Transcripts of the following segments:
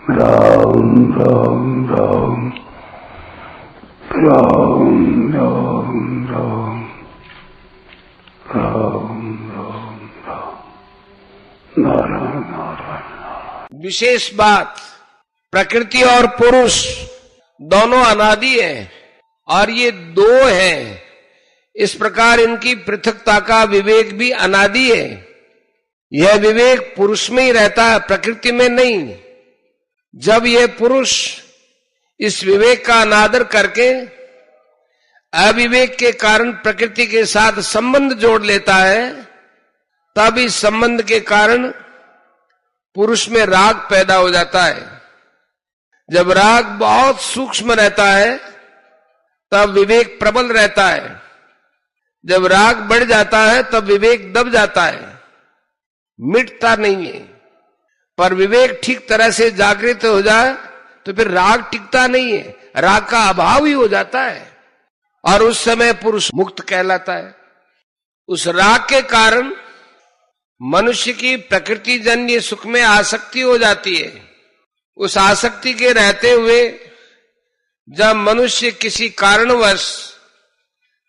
राम राम राम राम राम राम राम राम राम नारायण नारायण। विशेष बात, प्रकृति और पुरुष दोनों अनादि हैं और ये दो हैं, इस प्रकार इनकी पृथकता का विवेक भी अनादि है। यह विवेक पुरुष में ही रहता है, प्रकृति में नहीं। जब यह पुरुष इस विवेक का अनादर करके अविवेक के कारण प्रकृति के साथ संबंध जोड़ लेता है, तब इस संबंध के कारण पुरुष में राग पैदा हो जाता है। जब राग बहुत सूक्ष्म रहता है तब विवेक प्रबल रहता है। जब राग बढ़ जाता है तब विवेक दब जाता है, मिटता नहीं है। पर विवेक ठीक तरह से जागृत हो जाए तो फिर राग टिकता नहीं है, राग का अभाव ही हो जाता है और उस समय पुरुष मुक्त कहलाता है। उस राग के कारण मनुष्य की प्रकृति जन्य सुख में आसक्ति हो जाती है। उस आसक्ति के रहते हुए जब मनुष्य किसी कारणवश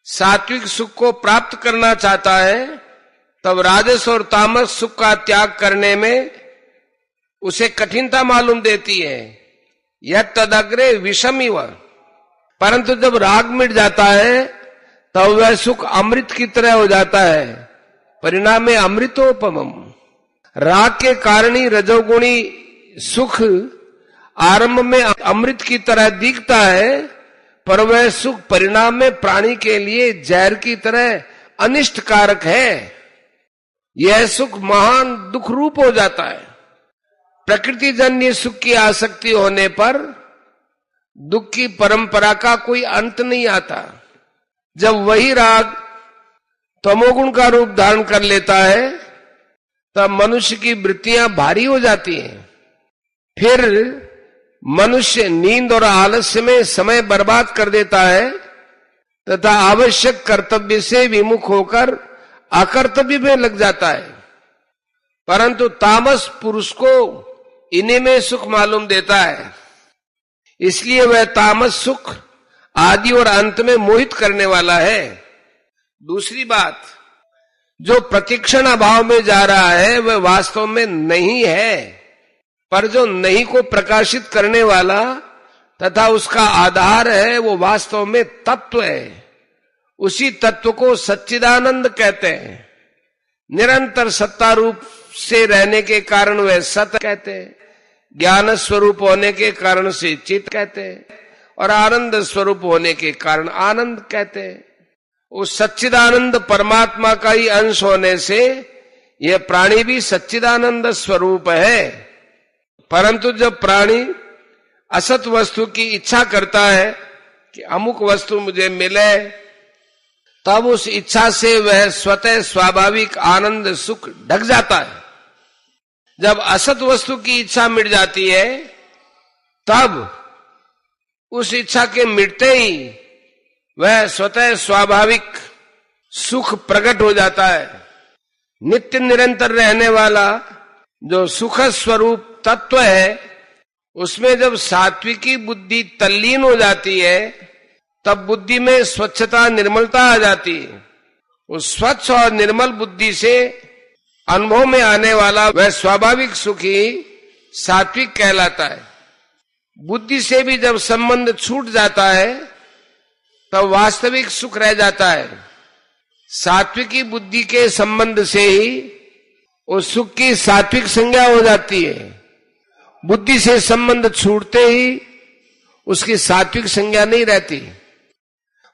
सात्विक सुख को प्राप्त करना चाहता है, तब राजस और तामस सुख का त्याग करने में उसे कठिनता मालूम देती है। यह तदग्रे विषमिव। परंतु जब राग मिट जाता है तब वह सुख अमृत की तरह हो जाता है, परिणाम में अमृतोपमम। राग के कारण ही रजोगुणी सुख आरंभ में अमृत की तरह दिखता है, पर वह सुख परिणाम में प्राणी के लिए जहर की तरह अनिष्ट कारक है। यह सुख महान दुख रूप हो जाता है। प्रकृति जन्य सुख की आसक्ति होने पर दुख की परंपरा का कोई अंत नहीं आता। जब वही राग तमोगुण का रूप धारण कर लेता है तब मनुष्य की वृत्तियां भारी हो जाती हैं। फिर मनुष्य नींद और आलस्य में समय बर्बाद कर देता है तथा आवश्यक कर्तव्य से विमुख होकर अकर्तव्य में लग जाता है। परंतु तामस पुरुष को इन्हीं में सुख मालूम देता है, इसलिए वह तामस सुख आदि और अंत में मोहित करने वाला है। दूसरी बात, जो प्रतिक्षण अभाव में जा रहा है वह वास्तव में नहीं है, पर जो नहीं को प्रकाशित करने वाला तथा उसका आधार है वो वास्तव में तत्व है। उसी तत्व को सच्चिदानंद कहते हैं। निरंतर सत्ता रूप से रहने के कारण वह सत कहते हैं, ज्ञान स्वरूप होने के कारण से चित कहते हैं और आनंद स्वरूप होने के कारण आनंद कहते हैं। उस सच्चिदानंद परमात्मा का ही अंश होने से यह प्राणी भी सच्चिदानंद स्वरूप है। परंतु जब प्राणी असत वस्तु की इच्छा करता है कि अमुक वस्तु मुझे मिले, तब उस इच्छा से वह स्वतः स्वाभाविक आनंद सुख ढक जाता है। जब असत वस्तु की इच्छा मिट जाती है तब उस इच्छा के मिटते ही वह स्वतः स्वाभाविक सुख प्रकट हो जाता है। नित्य निरंतर रहने वाला जो सुख स्वरूप तत्व है, उसमें जब सात्विकी बुद्धि तल्लीन हो जाती है तब बुद्धि में स्वच्छता निर्मलता आ जाती है। उस स्वच्छ और निर्मल बुद्धि से अनुभव में आने वाला वह स्वाभाविक सुख ही सात्विक कहलाता है। बुद्धि से भी जब संबंध छूट जाता है तब वास्तविक सुख रह जाता है। सात्विकी बुद्धि के संबंध से ही उस सुख की सात्विक संज्ञा हो जाती है। बुद्धि से संबंध छूटते ही उसकी सात्विक संज्ञा नहीं रहती।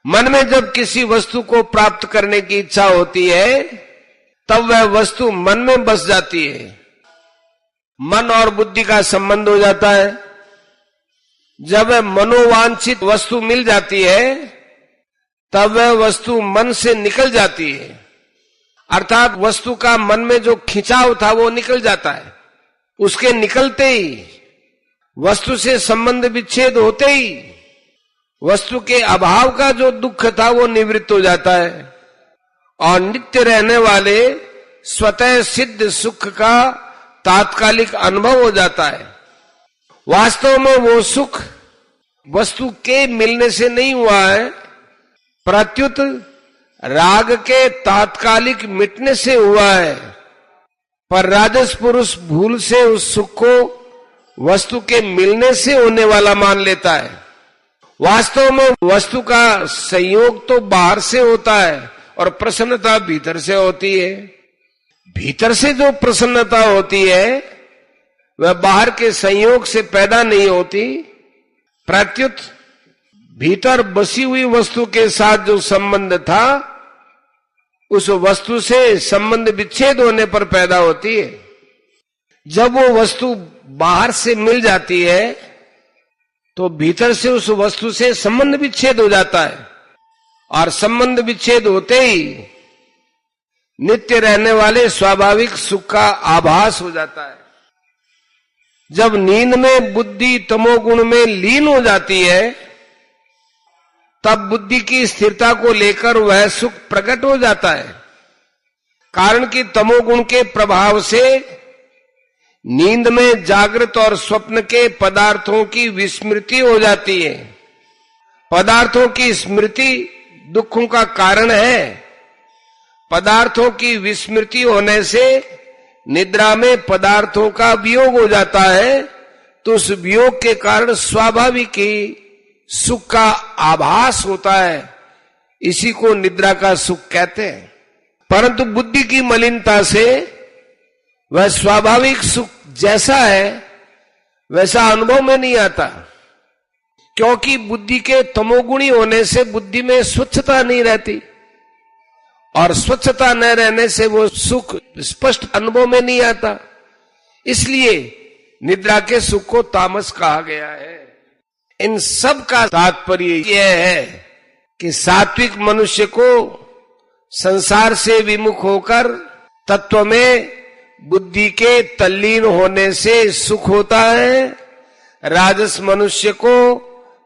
मन में जब किसी वस्तु को प्राप्त करने की इच्छा होती है तब वह वस्तु मन में बस जाती है। मन और बुद्धि का संबंध हो जाता है। जब वह मनोवांछित वस्तु मिल जाती है तब वह वस्तु मन से निकल जाती है, अर्थात वस्तु का मन में जो खिंचाव था वो निकल जाता है। उसके निकलते ही, वस्तु से संबंध विच्छेद होते ही वस्तु के अभाव का जो दुख था वो निवृत्त हो जाता है और नित्य रहने वाले स्वतः सिद्ध सुख का तात्कालिक अनुभव हो जाता है। वास्तव में वो सुख वस्तु के मिलने से नहीं हुआ है, प्रत्युत राग के तात्कालिक मिटने से हुआ है। पर राजस पुरुष भूल से उस सुख को वस्तु के मिलने से होने वाला मान लेता है। वास्तव में वस्तु का संयोग तो बाहर से होता है और प्रसन्नता भीतर से होती है। भीतर से जो प्रसन्नता होती है वह बाहर के संयोग से पैदा नहीं होती, प्रत्युत भीतर बसी हुई वस्तु के साथ जो संबंध था उस वस्तु से संबंध विच्छेद होने पर पैदा होती है। जब वो वस्तु बाहर से मिल जाती है तो भीतर से उस वस्तु से संबंध विच्छेद हो जाता है, और संबंध विच्छेद होते ही नित्य रहने वाले स्वाभाविक सुख का आभास हो जाता है। जब नींद में बुद्धि तमोगुण में लीन हो जाती है तब बुद्धि की स्थिरता को लेकर वह सुख प्रकट हो जाता है। कारण कि तमोगुण के प्रभाव से नींद में जागृत और स्वप्न के पदार्थों की विस्मृति हो जाती है। पदार्थों की स्मृति दुखों का कारण है। पदार्थों की विस्मृति होने से निद्रा में पदार्थों का वियोग हो जाता है, तो उस वियोग के कारण स्वाभाविक ही सुख का आभास होता है। इसी को निद्रा का सुख कहते हैं। परंतु बुद्धि की मलिनता से वह स्वाभाविक सुख जैसा है वैसा अनुभव में नहीं आता, क्योंकि बुद्धि के तमोगुणी होने से बुद्धि में स्वच्छता नहीं रहती, और स्वच्छता न रहने से वो सुख स्पष्ट अनुभव में नहीं आता। इसलिए निद्रा के सुख को तामस कहा गया है। इन सब का तात्पर्य यह है कि सात्विक मनुष्य को संसार से विमुख होकर तत्व में बुद्धि के तल्लीन होने से सुख होता है। राजस मनुष्य को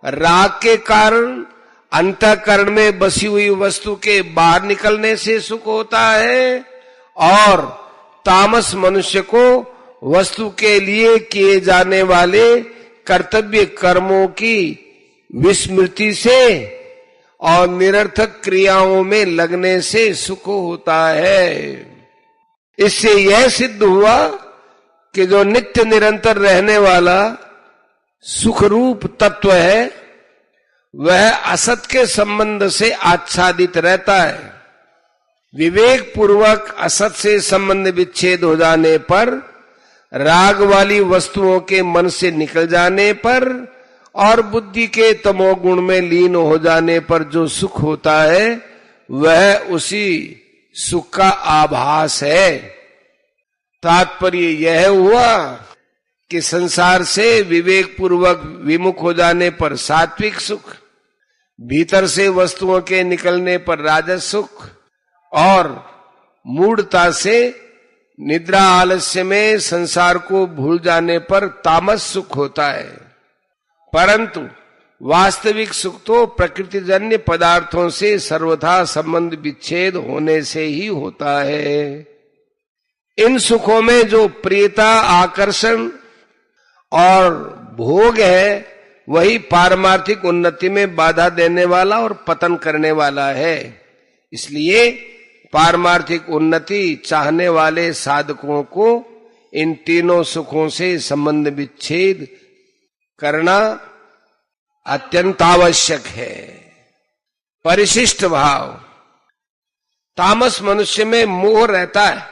राग के कारण अंतःकरण में बसी हुई वस्तु के बाहर निकलने से सुख होता है, और तामस मनुष्य को वस्तु के लिए किए जाने वाले कर्तव्य कर्मों की विस्मृति से और निरर्थक क्रियाओं में लगने से सुख होता है। इससे यह सिद्ध हुआ कि जो नित्य निरंतर रहने वाला सुख रूप तत्व है वह असत के संबंध से आच्छादित रहता है। विवेक पूर्वक असत से संबंध विच्छेद हो जाने पर, राग वाली वस्तुओं के मन से निकल जाने पर और बुद्धि के तमोगुण में लीन हो जाने पर जो सुख होता है वह उसी सुख का आभास है। तात्पर्य यह हुआ कि संसार से विवेक पूर्वक विमुख हो जाने पर सात्विक सुख, भीतर से वस्तुओं के निकलने पर राजस सुख, और मूढ़ता से निद्रा आलस्य में संसार को भूल जाने पर तामस सुख होता है। परंतु वास्तविक सुख तो प्रकृतिजन्य पदार्थों से सर्वथा संबंध विच्छेद होने से ही होता है। इन सुखों में जो प्रियता, आकर्षण और भोग है वही पारमार्थिक उन्नति में बाधा देने वाला और पतन करने वाला है। इसलिए पारमार्थिक उन्नति चाहने वाले साधकों को इन तीनों सुखों से संबंध विच्छेद करना अत्यंत आवश्यक है। परिशिष्ट भाव। तामस मनुष्य में मोह रहता है।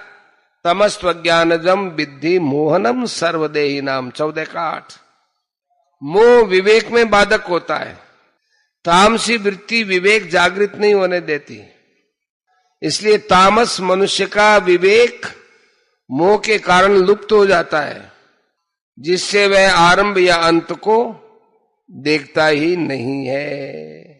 तमस्त्वज्ञानजम विद्धि मोहनम सर्वदेही नाम 14 का 8। मोह विवेक में बाधक होता है। तामसी वृत्ति विवेक जागृत नहीं होने देती। इसलिए तामस मनुष्य का विवेक मोह के कारण लुप्त हो जाता है, जिससे वह आरंभ या अंत को देखता ही नहीं है।